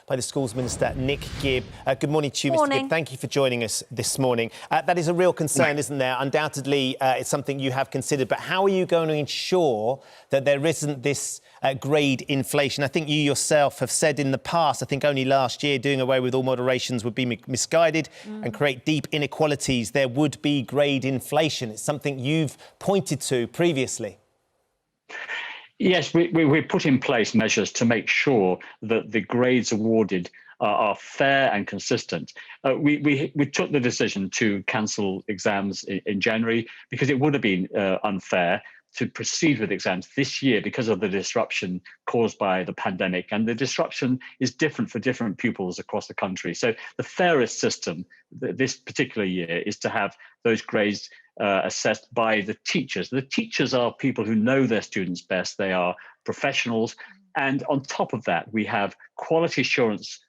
by the Schools Minister Nick Gibb. Good morning to you, Mr. Morning. Gibb. Thank you for joining us this morning. That is a real concern, isn't there? Undoubtedly, it's something you have considered. But how are you going to ensure that there isn't this grade inflation? I think you yourself have said in the past, I think only last year, doing away with all moderations would be misguided and create deep inequalities. There would be grade inflation. It's something you've pointed to previously. Yes, we put in place measures to make sure that the grades awarded are fair and consistent. We took the decision to cancel exams in January because it would have been unfair to proceed with exams this year because of the disruption caused by the pandemic. And the disruption is different for different pupils across the country. So the fairest system this particular year is to have those grades assessed by the teachers. The teachers are people who know their students best. They are professionals. And on top of that, we have quality assurance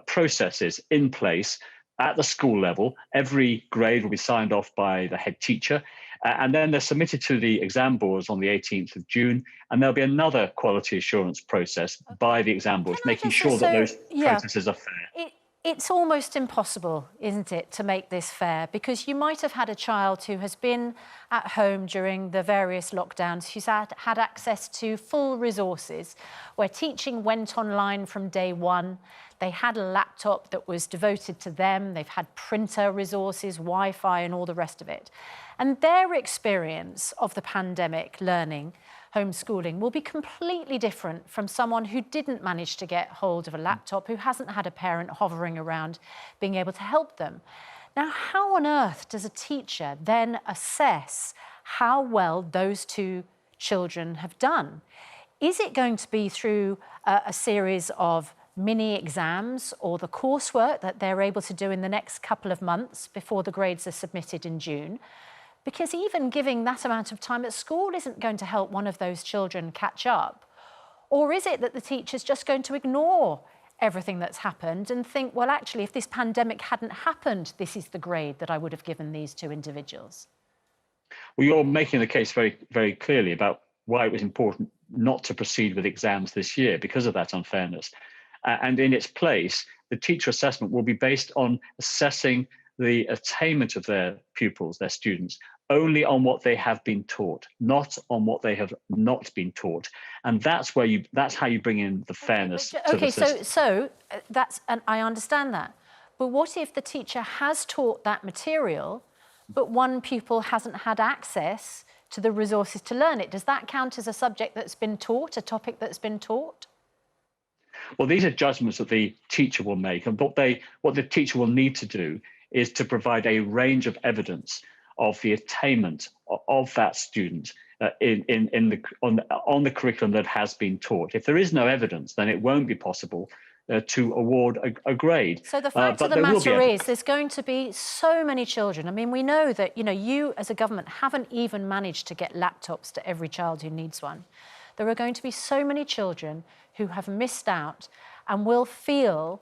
processes in place at the school level. Every grade will be signed off by the head teacher. And then they're submitted to the exam boards on the 18th of June. And there'll be another quality assurance process by the exam boards, making sure that those processes are fair. It's almost impossible, isn't it, to make this fair? Because you might have had a child who has been at home during the various lockdowns, who's had access to full resources, where teaching went online from day one. They had a laptop that was devoted to them. They've had printer resources, Wi-Fi and all the rest of it. And their experience of the pandemic learning, homeschooling, will be completely different from someone who didn't manage to get hold of a laptop, who hasn't had a parent hovering around being able to help them. Now, how on earth does a teacher then assess how well those two children have done? Is it going to be through a series of mini exams or the coursework that they're able to do in the next couple of months before the grades are submitted in June? Because even giving that amount of time at school isn't going to help one of those children catch up. Or is it that the teacher's just going to ignore everything that's happened and think, well, actually, if this pandemic hadn't happened, this is the grade that I would have given these two individuals? Well, you're making the case very, very clearly about why it was important not to proceed with exams this year because of that unfairness. And in its place, the teacher assessment will be based on assessing the attainment of their pupils, their students, only on what they have been taught, not on what they have not been taught. And that's how you bring in the fairness to the system. So that's, and I understand that. But what if the teacher has taught that material, but one pupil hasn't had access to the resources to learn it? Does that count as a subject that's been taught, a topic that's been taught? Well, these are judgments that the teacher will make, and what the teacher will need to do is to provide a range of evidence of the attainment of that student on the curriculum that has been taught. If there is no evidence, then it won't be possible to award a grade. So the fact of the matter is there's going to be so many children. I mean, we know that, you as a government haven't even managed to get laptops to every child who needs one. There are going to be so many children who have missed out and will feel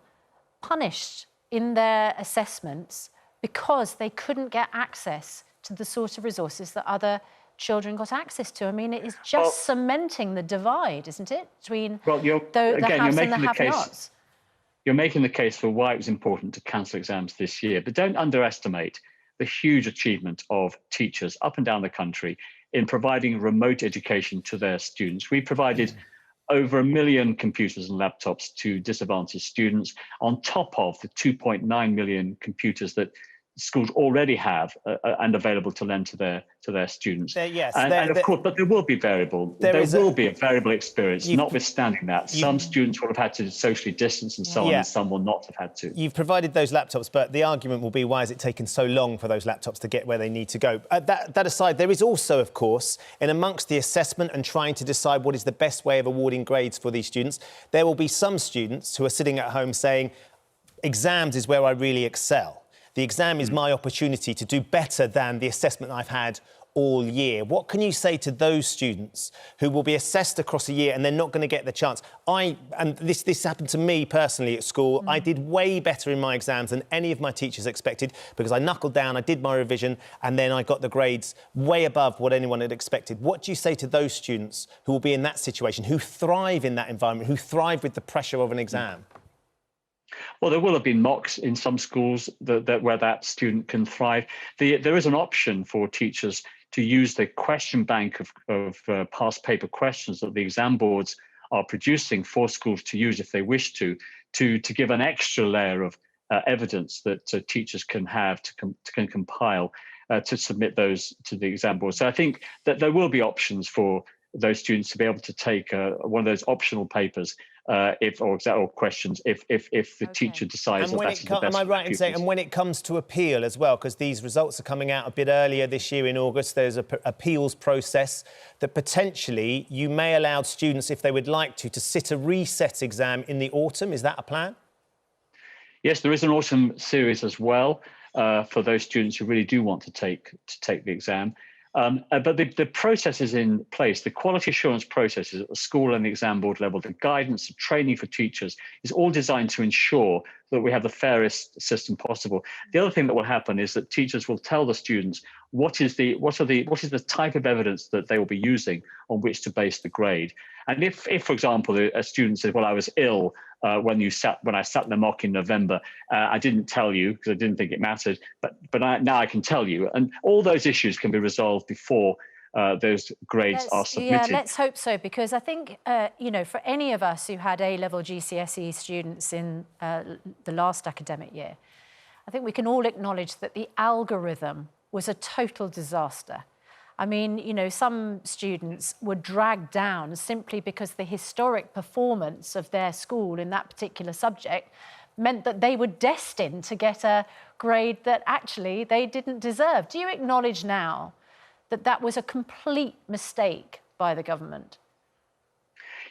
punished in their assessments because they couldn't get access to the sort of resources that other children got access to. I mean, it is just cementing the divide, isn't it, between the haves and the have-nots? You're making the case for why it was important to cancel exams this year, but don't underestimate the huge achievement of teachers up and down the country in providing remote education to their students. We provided over 1 million computers and laptops to disadvantaged students, on top of the 2.9 million computers that schools already have and available to lend to their students. Of course, but there will be there will be a variable experience. Notwithstanding that, some students will have had to socially distance and so on, and some will not have had to. You've provided those laptops, but the argument will be, why has it taken so long for those laptops to get where they need to go? That aside, there is also, of course, in amongst the assessment and trying to decide what is the best way of awarding grades for these students, there will be some students who are sitting at home saying, exams is where I really excel. The exam is my opportunity to do better than the assessment I've had all year. What can you say to those students who will be assessed across a year and they're not going to get the chance? And this happened to me personally at school. I did way better in my exams than any of my teachers expected because I knuckled down, I did my revision, and then I got the grades way above what anyone had expected. What do you say to those students who will be in that situation, who thrive in that environment, who thrive with the pressure of an exam? Well, there will have been mocks in some schools where that student can thrive. There is an option for teachers to use the question bank of past paper questions that the exam boards are producing for schools to use if they wish to give an extra layer of evidence that teachers can have can compile to submit those to the exam board. So I think that there will be options for those students to be able to take one of those optional papers or questions if the teacher decides that that's the best. Am I right in saying, and when it comes to appeal as well, because these results are coming out a bit earlier this year in August, there's a appeals process that potentially you may allow students, if they would like to sit a reset exam in the autumn. Is that a plan? Yes, there is an autumn series as well for those students who really do want to take the exam. But the process is in place. The quality assurance processes at the school and the exam board level, the guidance, the training for teachers is all designed to ensure that we have the fairest system possible. The other thing that will happen is that teachers will tell the students what is the type of evidence that they will be using on which to base the grade. And if for example, a student says, well, I was ill when I sat in the mock in November, I didn't tell you because I didn't think it mattered, but now I can tell you. And all those issues can be resolved before those grades are submitted. Yeah, let's hope so, because I think, you know, for any of us who had A-level GCSE students in the last academic year, I think we can all acknowledge that the algorithm was a total disaster. I mean, you know, some students were dragged down simply because the historic performance of their school in that particular subject meant that they were destined to get a grade that actually they didn't deserve. Do you acknowledge now that that was a complete mistake by the government?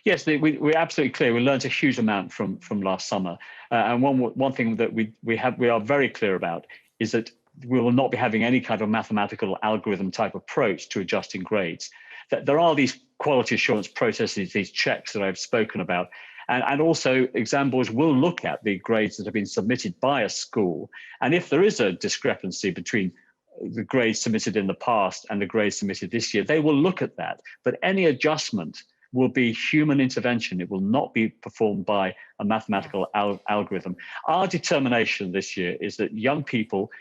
Yes, we're absolutely clear. We learned a huge amount from last summer. And one thing that we are very clear about is that we will not be having any kind of mathematical algorithm type approach to adjusting grades. That there are these quality assurance processes, these checks that I've spoken about. And also exam boards will look at the grades that have been submitted by a school. And if there is a discrepancy between the grades submitted in the past and the grades submitted this year, they will look at that. But any adjustment will be human intervention. It will not be performed by a mathematical algorithm. Our determination this year is that young people,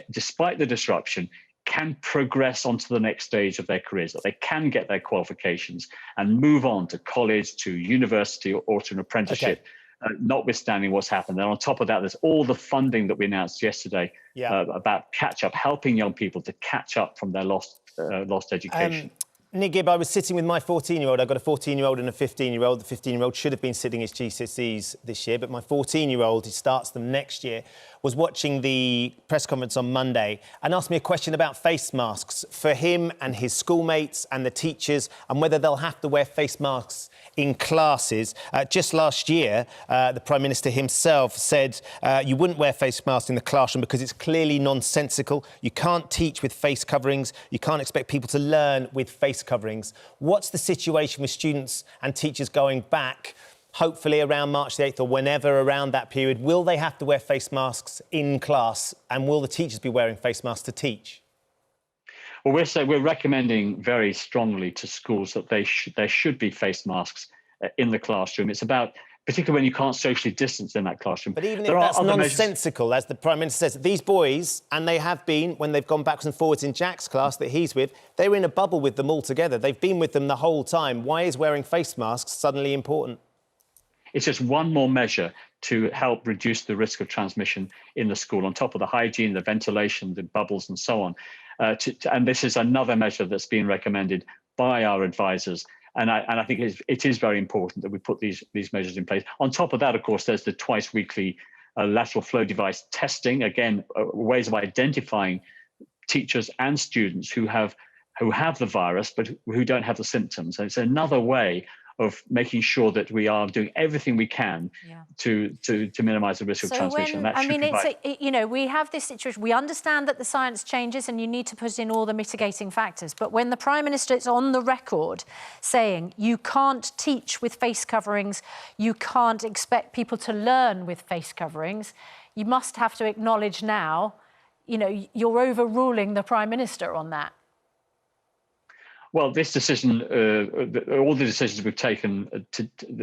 despite the disruption, can progress onto the next stage of their careers, that they can get their qualifications and move on to college, to university, or to an apprenticeship, notwithstanding what's happened. And on top of that, there's all the funding that we announced yesterday about catch-up, helping young people to catch up from their lost education. Nick Gibb, I was sitting with my 14-year-old. I've got a 14-year-old and a 15-year-old. The 15-year-old should have been sitting his GCSEs this year, but my 14-year-old, who starts them next year, was watching the press conference on Monday and asked me a question about face masks for him and his schoolmates and the teachers, and whether they'll have to wear face masks in classes. Just last year, the Prime Minister himself said you wouldn't wear face masks in the classroom because it's clearly nonsensical. You can't teach with face coverings. You can't expect people to learn with face coverings. What's the situation with students and teachers going back, hopefully around March the 8th or whenever around that period? Will they have to wear face masks in class, and will the teachers be wearing face masks to teach? Well, we're recommending very strongly to schools that there should be face masks in the classroom. It's about, particularly when you can't socially distance in that classroom. But even if that's nonsensical, as the Prime Minister says, these boys, and they have been, when they've gone backwards and forwards in Jack's class that he's with, they were in a bubble with them all together. They've been with them the whole time. Why is wearing face masks suddenly important? It's just one more measure to help reduce the risk of transmission in the school, on top of the hygiene, the ventilation, the bubbles, and so on. And this is another measure that's been recommended by our advisors. And I think it is very important that we put these measures in place. On top of that, of course, there's the twice weekly lateral flow device testing. Again, ways of identifying teachers and students who have the virus but who don't have the symptoms. And it's another way of making sure that we are doing everything we can to minimise the risk of transmission. You know, we have this situation. We understand that the science changes and you need to put in all the mitigating factors. But when the Prime Minister is on the record saying you can't teach with face coverings, you can't expect people to learn with face coverings, you must have to acknowledge now, you know, you're overruling the Prime Minister on that. Well, this decision, all the decisions we've taken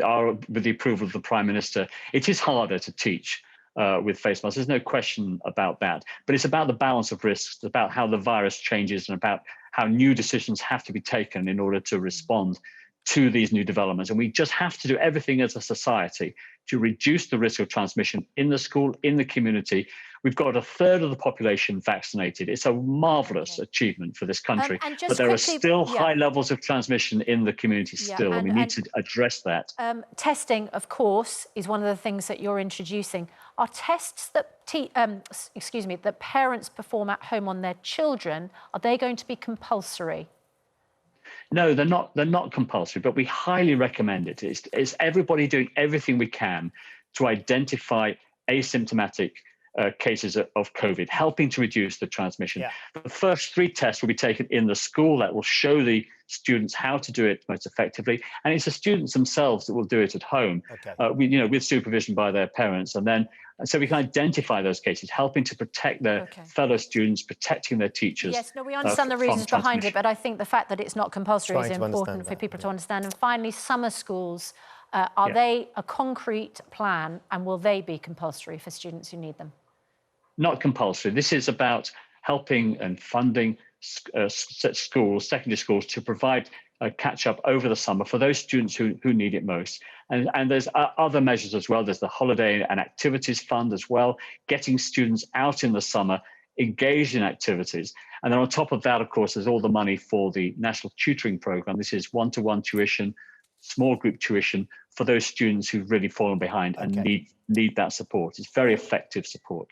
are with the approval of the Prime Minister. It is harder to teach with face masks. There's no question about that. But it's about the balance of risks, it's about how the virus changes and about how new decisions have to be taken in order to respond to these new developments. And we just have to do everything as a society to reduce the risk of transmission in the school, in the community. We've got a third of the population vaccinated. It's a marvellous achievement for this country. But there are still high levels of transmission in the community still, and we need to address that. Testing, of course, is one of the things that you're introducing. Are tests that that parents perform at home on their children, are they going to be compulsory? No, they're not. They're not compulsory, but we highly recommend it. It's everybody doing everything we can to identify asymptomatic cases of COVID, helping to reduce the transmission. Yeah. The first 3 tests will be taken in the school. That will show the students how to do it most effectively, and it's the students themselves that will do it at home, with supervision by their parents, and so we can identify those cases, helping to protect their fellow students, protecting their teachers. Yes, no, we understand the reasons behind it, but I think the fact that it's not compulsory is important for people to understand. And finally, summer schools, are they a concrete plan, and will they be compulsory for students who need them? Not compulsory. This is about helping and funding schools, secondary schools, to provide catch up over the summer for those students who need it most. And there's other measures as well. There's the Holiday and Activities Fund as well, getting students out in the summer, engaged in activities. And then on top of that, of course, there's all the money for the National Tutoring Programme. This is one-to-one tuition, small group tuition for those students who've really fallen behind and need that support. It's very effective support.